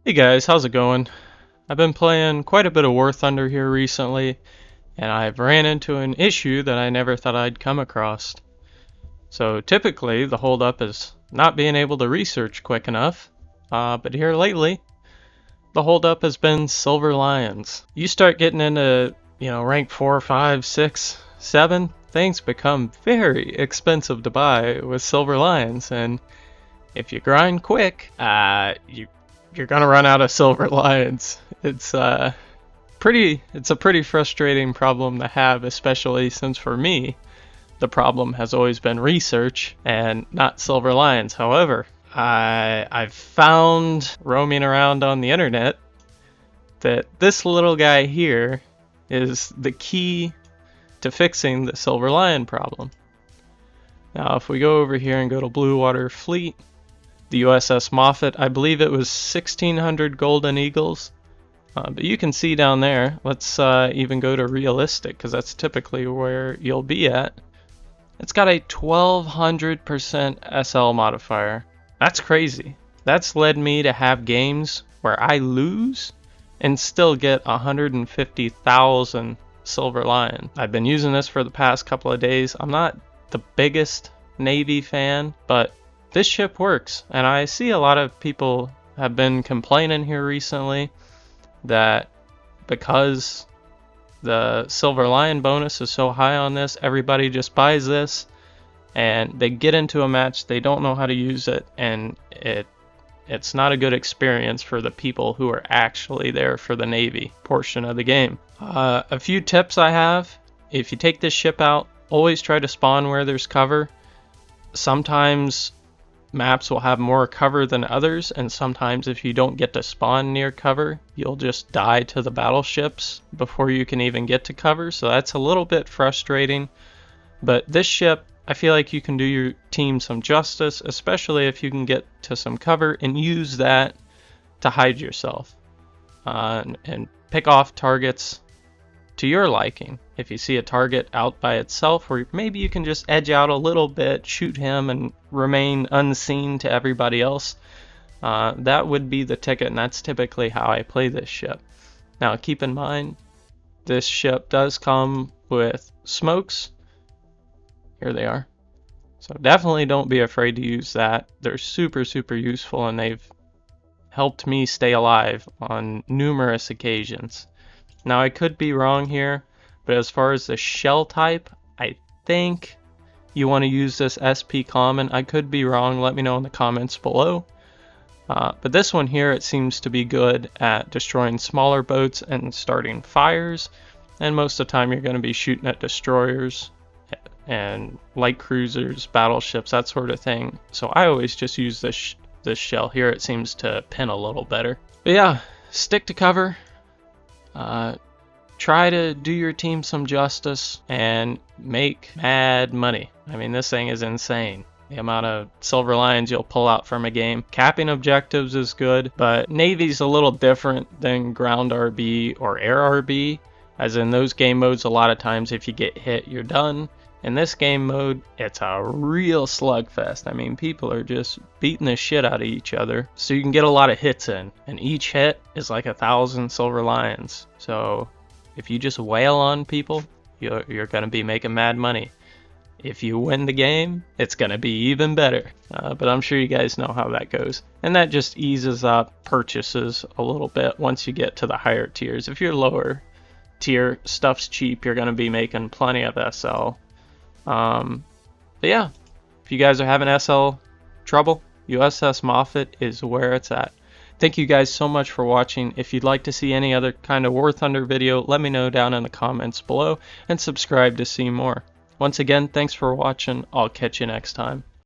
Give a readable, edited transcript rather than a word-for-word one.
Hey guys, how's it going? I've been playing quite a bit of War Thunder here recently, and I've ran into an issue that I never thought I'd come across. So typically, the holdup is not being able to research quick enough, but here lately, the holdup has been Silver Lions. You start getting into, rank 4, 5, 6, 7, things become very expensive to buy with Silver Lions, and if you grind quick, you're gonna run out of Silver Lions. It's a pretty frustrating problem to have, especially since for me, the problem has always been research and not Silver Lions. However, I've found roaming around on the internet that this little guy here is the key to fixing the Silver Lion problem. Now, if we go over here and go to Blue Water Fleet, the USS Moffat, I believe it was 1,600 golden eagles. But you can see down there, let's even go to realistic, because that's typically where you'll be at. It's got a 1200% SL modifier. That's crazy. That's led me to have games where I lose and still get 150,000 Silver Lion. I've been using this for the past couple of days. I'm not the biggest Navy fan, but this ship works, and I see a lot of people have been complaining here recently that because the Silver Lion bonus is so high on this, everybody just buys this, and they get into a match, they don't know how to use it, and it's not a good experience for the people who are actually there for the Navy portion of the game. A few tips I have: if you take this ship out, always try to spawn where there's cover. Sometimes maps will have more cover than others, and sometimes if you don't get to spawn near cover, you'll just die to the battleships before you can even get to cover, so that's a little bit frustrating. But this ship, I feel like you can do your team some justice, especially if you can get to some cover and use that to hide yourself and pick off targets to your liking. If you see a target out by itself, or maybe you can just edge out a little bit, shoot him, and remain unseen to everybody else, that would be the ticket, and that's typically how I play this ship. Now keep in mind, this ship does come with smokes. Here they are. So definitely don't be afraid to use that. They're super useful, and they've helped me stay alive on numerous occasions. Now I could be wrong here, but as far as the shell type, I think you want to use this SP common. I could be wrong, let me know in the comments below. But this one here, it seems to be good at destroying smaller boats and starting fires, and most of the time you're going to be shooting at destroyers and light cruisers, battleships, that sort of thing. So I always just use this shell here. It seems to pin a little better. But yeah, stick to cover. Try to do your team some justice and make mad money. I mean, this thing is insane, the amount of Silver Lions you'll pull out from a game. Capping objectives is good, but Navy's a little different than ground RB or air RB, as in those game modes, a lot of times if you get hit, you're done. In this game mode, it's a real slugfest. I mean, people are just beating the shit out of each other, so you can get a lot of hits in, and each hit is like 1,000 Silver Lions. So if you just wail on people, you're going to be making mad money. If you win the game, it's going to be even better. But I'm sure you guys know how that goes. And that just eases up purchases a little bit once you get to the higher tiers. If you're lower tier, stuff's cheap, you're going to be making plenty of SL. But yeah, if you guys are having SL trouble, USS Moffat is where it's at. Thank you guys so much for watching. If you'd like to see any other kind of War Thunder video, let me know down in the comments below, and subscribe to see more. Once again, thanks for watching. I'll catch you next time.